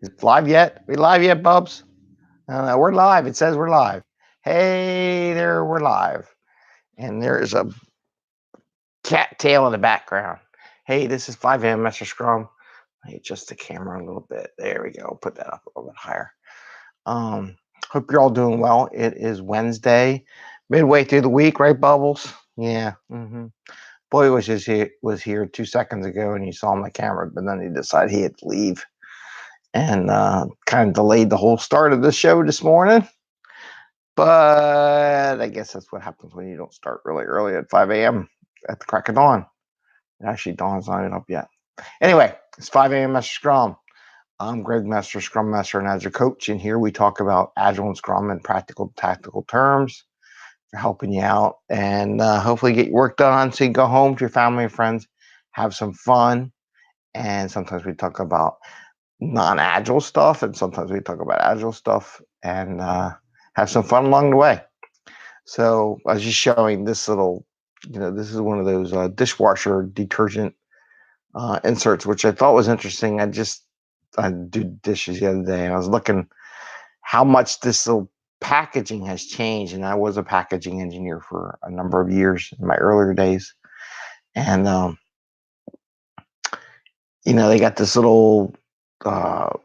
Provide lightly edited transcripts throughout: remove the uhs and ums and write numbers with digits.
Is it live yet? We live yet, Bubs? We're live. It says we're live. Hey there, we're live. And there's a cat tail in the background. Hey, this is 5am Mester Scrum. Let me adjust the camera a little bit. There we go. Put that up a little bit higher. Hope you're all doing well. It is Wednesday, midway through the week, right, Bubbles? Yeah. Boy was here 2 seconds ago, and he saw my camera, but then he decided he had to leave, and kind of delayed the whole start of the show this morning. But I guess that's what happens when you don't start really early at 5 a.m. at the crack of dawn. It actually dawn's not even up yet. Anyway, it's 5 a.m. Mester Scrum. I'm Greg Mester, Scrum Master and Agile Coach, and here we talk about Agile and Scrum in practical, tactical terms for helping you out and hopefully get your work done so you can go home to your family and friends, have some fun. And sometimes we talk about non-Agile stuff, and sometimes we talk about Agile stuff, and have some fun along the way. So I was just showing this little, this is one of those dishwasher detergent inserts, which I thought was interesting. I do dishes the other day, and I was looking how much this little packaging has changed. And I was a packaging engineer for a number of years in my earlier days. And, they got this little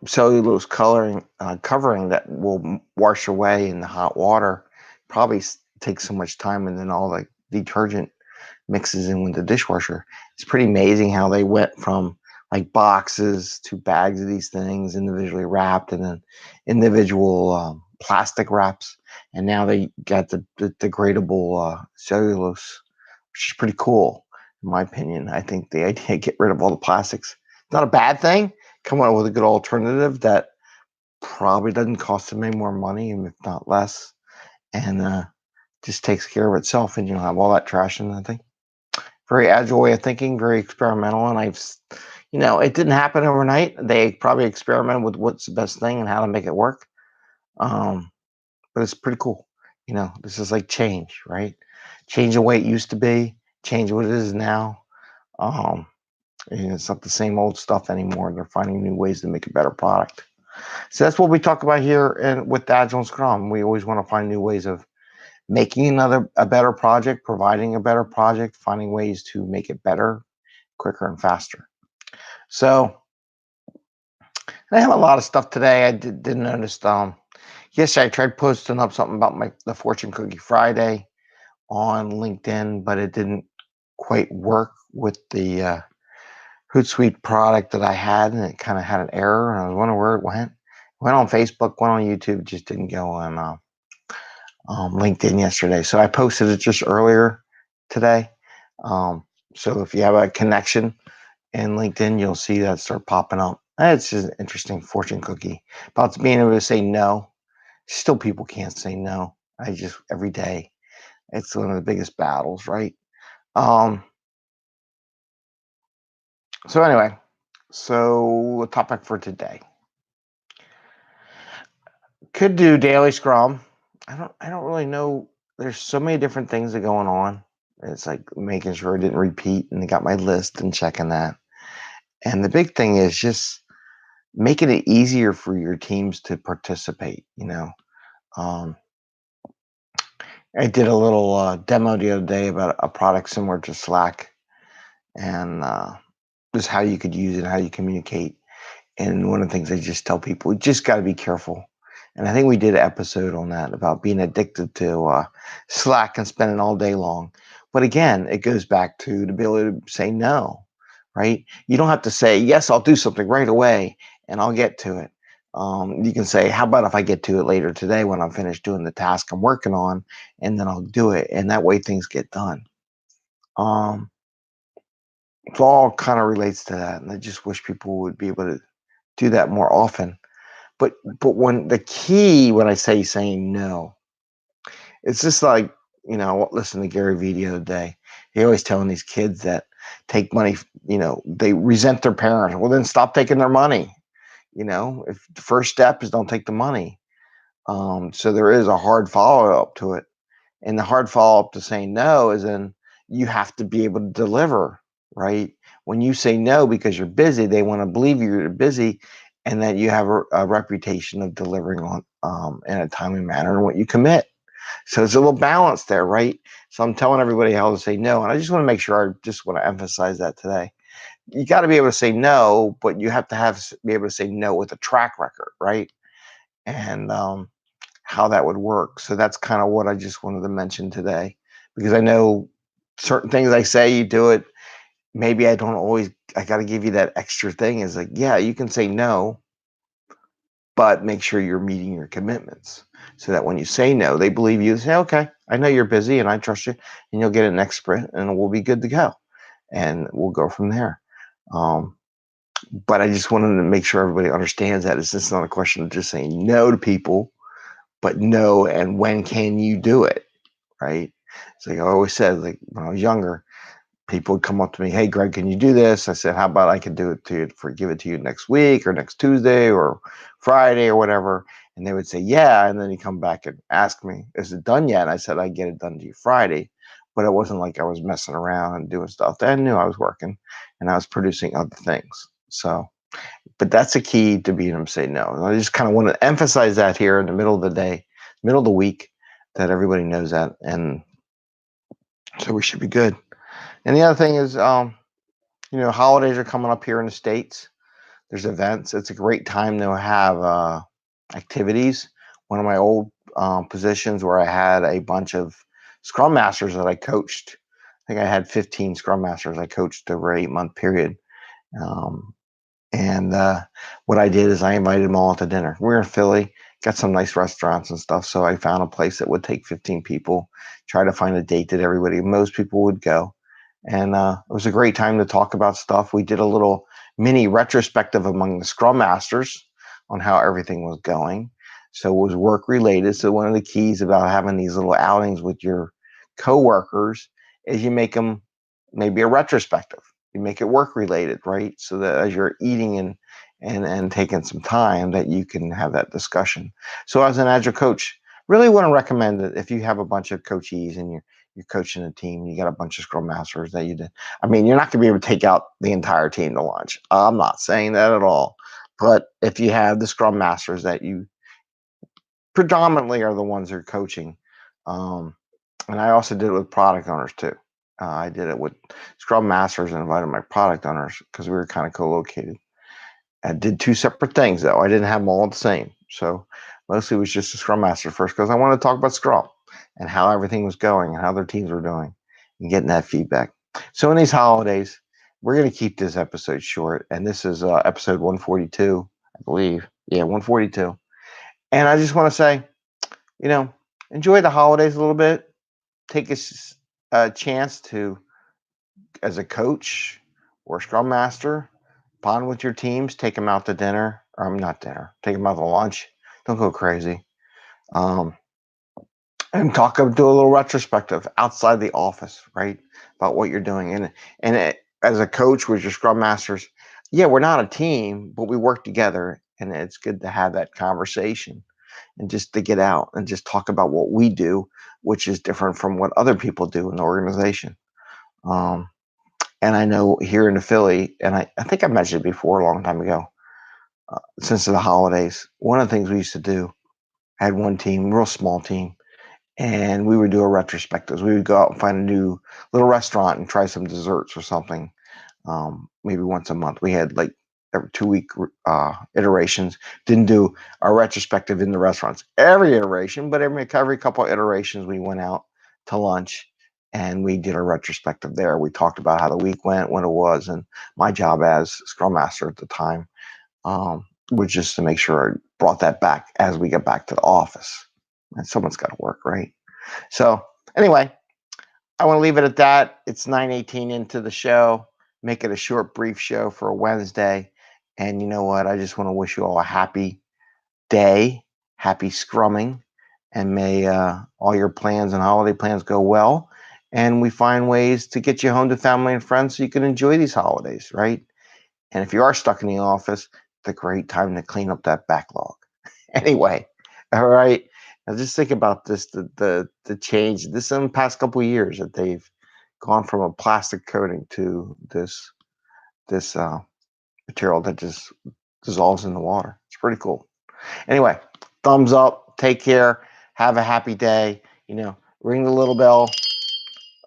cellulose covering that will wash away in the hot water. Probably takes so much time, and then all the detergent mixes in with the dishwasher. It's pretty amazing how they went from like boxes to bags of these things individually wrapped, and then individual plastic wraps, and now they got the degradable cellulose, which is pretty cool in my opinion. I think the idea get rid of all the plastics, not a bad thing. Come up with a good alternative that probably doesn't cost them any more money, if not less, and just takes care of itself, and you don't have all that trash in the thing. Very agile way of thinking, very experimental, and it didn't happen overnight. They probably experimented with what's the best thing and how to make it work. But it's pretty cool. This is like change, right? Change the way it used to be, change what it is now. It's not the same old stuff anymore. They're finding new ways to make a better product. So that's what we talk about here and with Agile and Scrum. We always want to find new ways of making a better project, providing a better project, finding ways to make it better, quicker, and faster. So I have a lot of stuff today. I didn't notice. Yesterday I tried posting up something about the Fortune Cookie Friday on LinkedIn, but it didn't quite work with the Hootsuite product that I had, and it kind of had an error, and I was wondering where it went. Went on Facebook, went on YouTube, just didn't go on LinkedIn yesterday. So I posted it just earlier today. So if you have a connection in LinkedIn, you'll see that start popping up. It's just an interesting fortune cookie about being able to say no. Still, people can't say no. Every day, it's one of the biggest battles, right? So anyway, the topic for today. Could do daily Scrum. I don't really know. There's so many different things that are going on. It's like making sure I didn't repeat, and I got my list and checking that. And the big thing is just making it easier for your teams to participate. I did a little demo the other day about a product similar to Slack, and just how you could use it, how you communicate. And one of the things I just tell people, you just got to be careful. And I think we did an episode on that about being addicted to Slack and spending all day long. But again, it goes back to the ability to say no, right? You don't have to say, yes, I'll do something right away and I'll get to it. You can say, how about if I get to it later today when I'm finished doing the task I'm working on, and then I'll do it. And that way things get done. It all kind of relates to that. And I just wish people would be able to do that more often. But when the key, when I say saying no, it's just like, listen to Gary Vee the other day. He always telling these kids that take money, they resent their parents. Well, then stop taking their money. If the first step is don't take the money. So there is a hard follow-up to it. And the hard follow-up to saying no is then you have to be able to deliver, right? When you say no because you're busy, they want to believe you're busy, and that you have a reputation of delivering on in a timely manner and what you commit. So it's a little balance there, right? So I'm telling everybody how to say no, and I just want to make sure I just want to emphasize that today. You got to be able to say no, but you have to be able to say no with a track record, right? And how that would work. So that's kind of what I just wanted to mention today, because I know certain things I say, you do it. Maybe I don't always. I got to give you that extra thing. Is like, yeah, you can say no, but make sure you're meeting your commitments, so that when you say no, they believe you. Say, okay, I know you're busy, and I trust you, and you'll get a next sprint, and we'll be good to go, and we'll go from there. Um, but I just wanted to make sure everybody understands that it's just not a question of just saying no to people, but no, and when can you do it, right? It's like I always said, like when I was younger, people would come up to me, "Hey, Greg, can you do this?" I said, "How about I could do it to you give it to you next week or next Tuesday or Friday or whatever?" And they would say, "Yeah," and then you come back and ask me, "Is it done yet?" And I said, "I get it done to you Friday," but it wasn't like I was messing around and doing stuff. They knew I was working and I was producing other things. So, but that's the key to being able to say no. And I just kind of want to emphasize that here in the middle of the day, middle of the week, that everybody knows that, and so we should be good. And the other thing is, holidays are coming up here in the States. There's events. It's a great time to have activities. One of my old positions where I had a bunch of Scrum Masters that I coached. I think I had 15 Scrum Masters I coached over an 8-month period. Um, and what I did is I invited them all to dinner. We're in Philly, got some nice restaurants and stuff. So I found a place that would take 15 people, try to find a date that most people would go. And it was a great time to talk about stuff. We did a little mini retrospective among the Scrum Masters on how everything was going. So it was work related. So one of the keys about having these little outings with your coworkers is you make them maybe a retrospective. You make it work related, right? So that as you're eating and taking some time, that you can have that discussion. So as an Agile coach, really want to recommend that if you have a bunch of coachees and you're coaching a team, you got a bunch of Scrum Masters that you did. I mean, you're not going to be able to take out the entire team to lunch. I'm not saying that at all. But if you have the Scrum Masters that you predominantly are the ones that are coaching, um, and I also did it with product owners too. I did it with Scrum Masters and invited my product owners because we were kind of co-located. I did two separate things though. I didn't have them all the same. So mostly it was just a Scrum Master first because I wanted to talk about Scrum and how everything was going and how their teams were doing and getting that feedback. So in these holidays, we're going to keep this episode short. And this is episode 142, I believe. Yeah, 142. And I just want to say, you know, enjoy the holidays a little bit. Take a chance to, as a coach or Scrum Master, bond with your teams, take them out to dinner, or not dinner, take them out to lunch. Don't go crazy. Um, and do a little retrospective outside the office, right? About what you're doing. As a coach with your Scrum Masters, yeah, we're not a team, but we work together. And it's good to have that conversation and just to get out and just talk about what we do, which is different from what other people do in the organization. Um, and I know here in the Philly, and I think I mentioned it before a long time ago, since the holidays, one of the things we used to do, I had one team, real small team, and we would do a retrospectives. We would go out and find a new little restaurant and try some desserts or something, maybe once a month. We had like every 2-week iterations. Didn't do a retrospective in the restaurants every iteration, but every couple of iterations we went out to lunch and we did a retrospective there. We talked about how the week went, when it was, and my job as Scrum Master at the time was just to make sure I brought that back as we get back to the office. And someone's got to work, right? So anyway, I want to leave it at that. It's 9:18 into the show. Make it a short, brief show for a Wednesday. And you know what? I just want to wish you all a happy day, happy scrumming, and may all your plans and holiday plans go well. And we find ways to get you home to family and friends so you can enjoy these holidays, right? And if you are stuck in the office, it's a great time to clean up that backlog. Anyway, all right. Now just think about this: the change this in the past couple of years that they've gone from a plastic coating to this material that just dissolves in the water. It's pretty cool. Anyway, thumbs up. Take care. Have a happy day. Ring the little bell.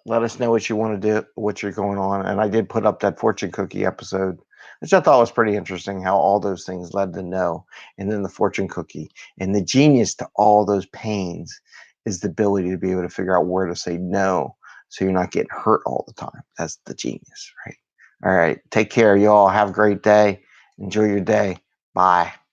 Let us know what you want to do, what you're going on. And I did put up that fortune cookie episode, which I thought was pretty interesting, how all those things led to no. And then the fortune cookie. And the genius to all those pains is the ability to be able to figure out where to say no so you're not getting hurt all the time. That's the genius, right? All right. Take care, y'all. Have a great day. Enjoy your day. Bye.